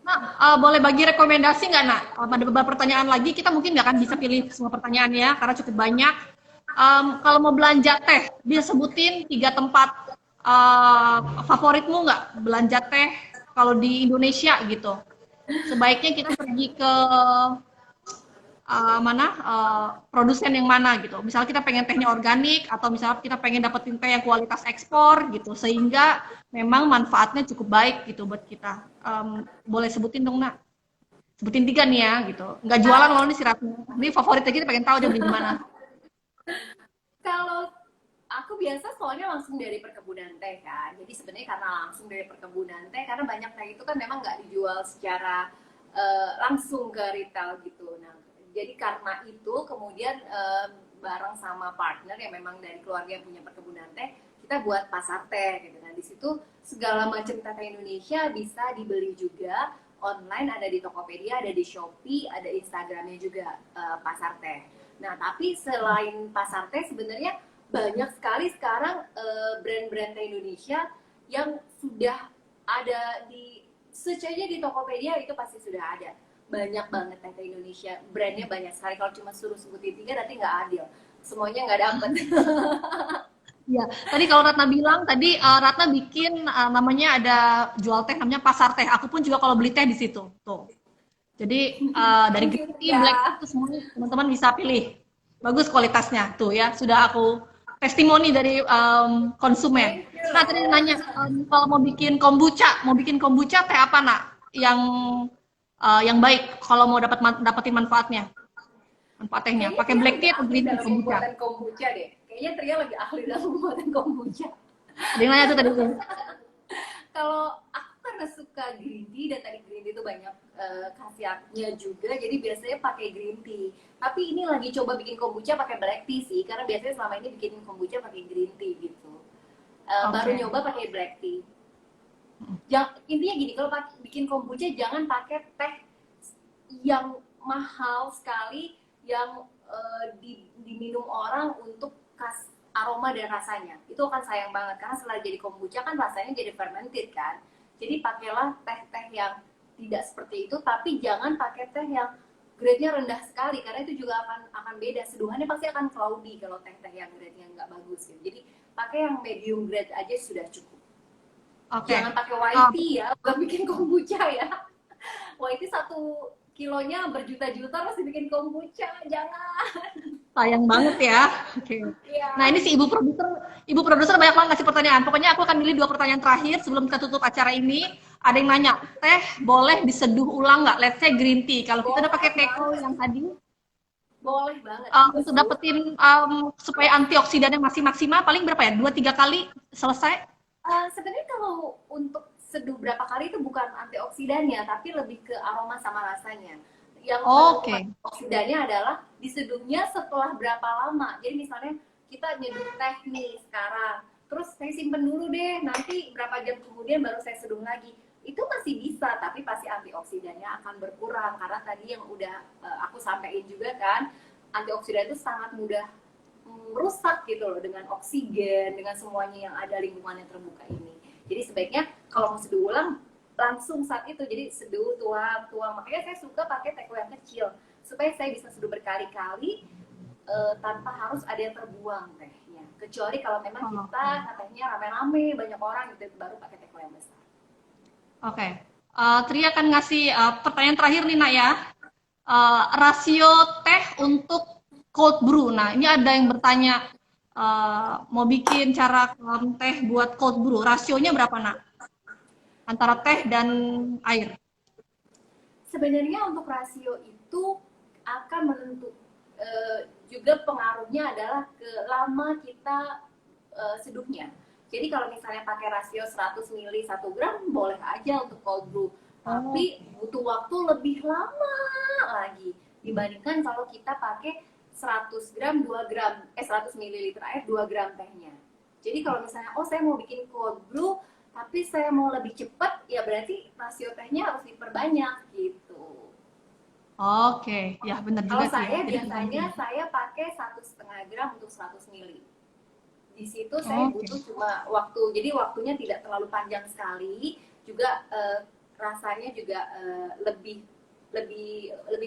A: Nah, boleh bagi rekomendasi nggak, Nak? Ada beberapa pertanyaan lagi, kita mungkin nggak akan bisa pilih semua pertanyaannya karena cukup banyak. Kalau mau belanja teh, bisa sebutin 3 tempat favoritmu nggak belanja teh kalau di Indonesia gitu. Sebaiknya kita pergi ke produsen yang mana gitu. Misalnya kita pengen tehnya organik, atau misalnya kita pengen dapetin teh yang kualitas ekspor gitu, sehingga memang manfaatnya cukup baik gitu buat kita. Boleh sebutin dong, Nak? Sebutin 3 nih ya gitu. Nggak jualan loh nih si Ratna. Ini favorit aja, kita pengen tahu dia beli di mana.
B: Kalau aku biasa soalnya langsung dari perkebunan teh kan. Jadi sebenarnya karena langsung dari perkebunan teh, karena banyak teh itu kan memang nggak dijual secara langsung ke retail gitu. Nah, jadi karena itu kemudian bareng sama partner yang memang dari keluarga yang punya perkebunan teh, kita buat pasar teh gitu. Nah, di situ segala macam teh Indonesia bisa dibeli juga online, ada di Tokopedia, ada di Shopee, ada Instagramnya juga pasar teh. Nah, tapi selain pasar teh sebenarnya banyak sekali sekarang brand-brand teh Indonesia yang sudah ada di search aja di Tokopedia, itu pasti sudah ada. Banyak banget teh Indonesia, brandnya banyak sekali. Kalau cuma suruh sebutin 3 nanti nggak adil, semuanya nggak dapet.
A: Ya, tadi kalau Ratna bilang, tadi Ratna bikin namanya ada jual teh namanya pasar teh. Aku pun juga kalau beli teh di situ. Tuh. Jadi dari green tea, black tea itu semua teman-teman bisa pilih. Bagus kualitasnya. Tuh ya, sudah aku testimoni dari konsumen. Nah, tadi nanya kalau mau bikin kombucha teh apa, Nak? Yang baik kalau mau dapetin manfaatnya. Manfaat tehnya. Pakai black tea atau green tea kombucha?
B: Kombucha deh. Kayaknya Tria lagi ahli dalam pembuatan kombucha.
A: Ada yang nanya tuh tadi.
B: Kalau aku karena suka suka green tea, dan tadi green tea itu banyak khasiatnya juga, jadi biasanya pakai green tea. Tapi ini lagi coba bikin kombucha pakai black tea sih, karena biasanya selama ini bikin kombucha pakai green tea gitu. Baru nyoba pakai black tea. Intinya gini, kalau bikin kombucha jangan pakai teh yang mahal sekali, yang diminum orang untuk aroma dan rasanya. Itu akan sayang banget, karena setelah jadi kombucha kan rasanya jadi fermented kan. Jadi pakailah teh-teh yang tidak seperti itu, tapi jangan pakai teh yang grade-nya rendah sekali, karena itu juga akan beda. Seduhannya pasti akan cloudy kalau teh-teh yang grade-nya nggak bagus gitu. Jadi pakai yang medium grade aja sudah cukup. Jangan pakai white tea ya, bukan bikin kombucha ya. White tea 1 kilonya berjuta-juta masih bikin kombucha, jangan.
A: Sayang banget ya. Oke. Yeah. Nah, ini si ibu produser banyak banget ngasih pertanyaan. Pokoknya aku akan milih 2 pertanyaan terakhir sebelum kita tutup acara ini. Ada yang nanya, teh boleh diseduh ulang nggak? Let's say green tea. Kalau kita udah pakai teko yang tadi,
B: boleh banget.
A: Untuk dapetin supaya antioksidannya masih maksimal, paling berapa ya? 2-3 kali selesai?
B: Sebenarnya kalau untuk seduh berapa kali itu bukan antioksidannya, tapi lebih ke aroma sama rasanya. Yang antioksidannya adalah diseduhnya setelah berapa lama. Jadi misalnya kita nyeduh teh nih sekarang, terus saya simpen dulu deh, nanti berapa jam kemudian baru saya seduh lagi. Itu masih bisa, tapi pasti antioksidannya akan berkurang, karena tadi yang udah aku sampaikan juga kan, antioksidan itu sangat mudah merusak gitu loh, dengan oksigen, dengan semuanya yang ada lingkungan yang terbuka ini. Jadi sebaiknya kalau mau seduh ulang langsung saat itu, jadi seduh, tuang. Makanya saya suka pakai teko yang kecil supaya saya bisa seduh berkali-kali tanpa harus ada yang terbuang tehnya. Kecuali kalau memang kita katanya rame-rame banyak orang gitu, baru pakai teko yang besar.
A: Oke. Tri akan ngasih pertanyaan terakhir nih Nak ya. Rasio teh untuk cold brew. Nah, ini ada yang bertanya mau bikin cara teh buat cold brew. Rasionya berapa Nak? Antara teh dan air.
B: Sebenarnya untuk rasio itu akan menentukan juga pengaruhnya adalah ke lama kita seduhnya. Jadi kalau misalnya pakai rasio 100 ml 1 gram boleh aja untuk cold brew. Tapi butuh waktu lebih lama lagi dibandingkan kalau kita pakai 100 gram 2 gram 100 ml air 2 gram tehnya. Jadi kalau misalnya saya mau bikin cold brew tapi saya mau lebih cepat, ya berarti rasio tehnya harus diperbanyak gitu.
A: Oke, ya benar juga
B: sih. Kalau saya biasanya saya pakai 1,5 gram untuk 100 ml. Di situ saya butuh cuma waktu, jadi waktunya tidak terlalu panjang sekali, juga rasanya juga lebih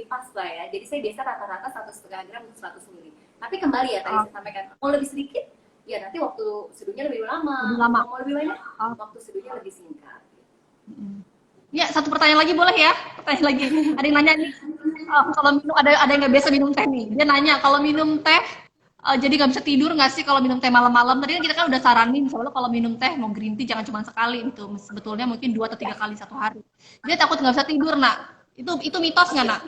B: pas lah ya. Jadi saya biasa rata-rata 1,5 gram untuk 100 ml. Tapi kembali ya tadi saya sampaikan, mau lebih sedikit, ya nanti waktu seduhnya lebih lama. Mau lebih banyak, waktu seduhnya lebih singkat.
A: Ya, satu pertanyaan lagi boleh ya? Pertanyaan lagi. Ada yang nanya nih, kalau minum ada yang nggak biasa minum teh nih. Dia nanya kalau minum teh jadi nggak bisa tidur nggak sih kalau minum teh malam-malam? Tadi kan kita kan udah saranin, soalnya kalau minum teh mau green tea jangan cuma sekali gitu. Sebetulnya mungkin 2 atau 3 kali satu hari. Dia takut nggak bisa tidur Nak. Itu mitos nggak Nak?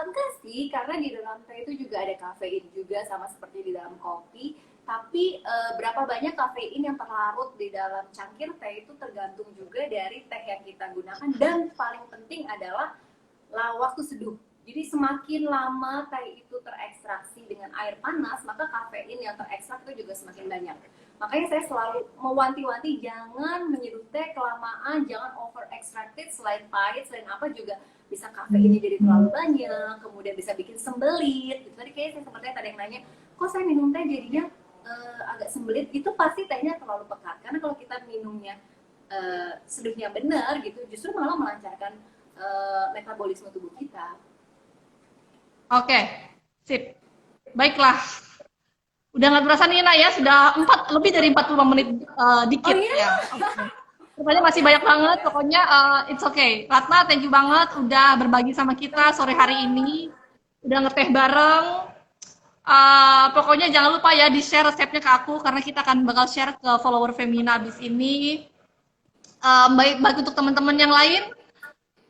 B: Enggak sih, karena di dalam teh itu juga ada kafein juga, sama seperti di dalam kopi. Tapi berapa banyak kafein yang terlarut di dalam cangkir teh itu tergantung juga dari teh yang kita gunakan, dan paling penting adalah waktu seduh. Jadi semakin lama teh itu terekstraksi dengan air panas, maka kafein yang terekstrak itu juga semakin banyak. Makanya saya selalu mewanti-wanti jangan menyeduh teh kelamaan, jangan over extracted, selain pahit, selain apa juga bisa kafeinnya jadi terlalu banyak, kemudian bisa bikin sembelit. Gitu. Tadi kayaknya saya sepertinya tadi yang nanya, kok saya minum teh jadinya agak sembelit, itu pasti tehnya terlalu pekat. Karena kalau kita minumnya seduhnya benar gitu, justru malah melancarkan metabolisme tubuh kita.
A: Oke, sip. Baiklah. Udah nggak berasa nih Nak ya, sudah lebih dari 45 menit dikit ya. Okay. Pokoknya masih banyak banget, pokoknya it's okay. Ratna, thank you banget udah berbagi sama kita sore hari ini. Udah ngeteh bareng. Pokoknya jangan lupa ya di-share resepnya ke aku, karena kita akan bakal share ke follower Femina abis ini. Baik untuk teman-teman yang lain,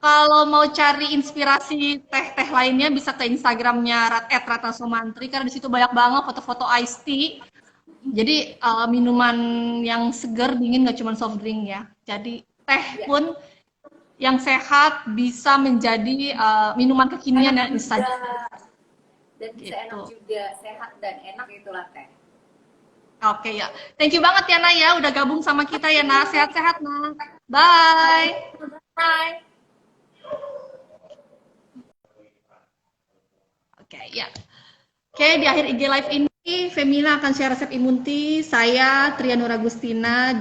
A: kalau mau cari inspirasi teh-teh lainnya bisa ke Instagramnya @ratnasomantri, karena di situ banyak banget foto-foto iced tea. Jadi minuman yang segar dingin, nggak cuma soft drink ya. Jadi teh pun yang sehat bisa menjadi minuman kekinian yang instan.
B: Dan bisa
A: Gitu.
B: enak juga, sehat dan enak itulah teh.
A: Oke ya, thank you banget ya Na ya, udah gabung sama kita ya Na, sehat-sehat Na. Bye.
B: Bye.
A: Oke ya. Oke, di akhir IG Live ini Femina akan share resep imun tea. Saya Trianura Agustina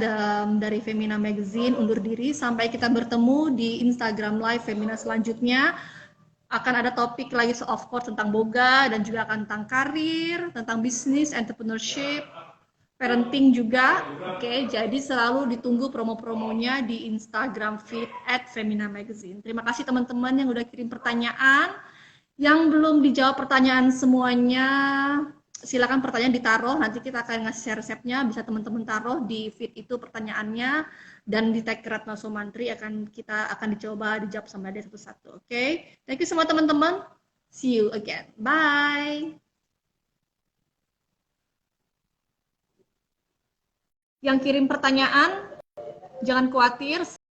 A: dari Femina Magazine undur diri. Sampai kita bertemu di Instagram Live Femina selanjutnya. Akan ada topik lagi of course tentang boga dan juga akan tentang karir, tentang bisnis, entrepreneurship, parenting juga. Oke, jadi selalu ditunggu promo-promonya di Instagram feed @Femina Magazine. Terima kasih teman-teman yang udah kirim pertanyaan. Yang belum dijawab pertanyaan semuanya, silakan pertanyaan ditaruh, nanti kita akan ngasih share resepnya, bisa teman-teman taruh di feed itu pertanyaannya, dan di tag Ratna Sumantri kita akan dicoba dijawab sama dia satu-satu. Oke, thank you semua teman-teman, see you again, bye. Yang kirim pertanyaan, jangan khawatir.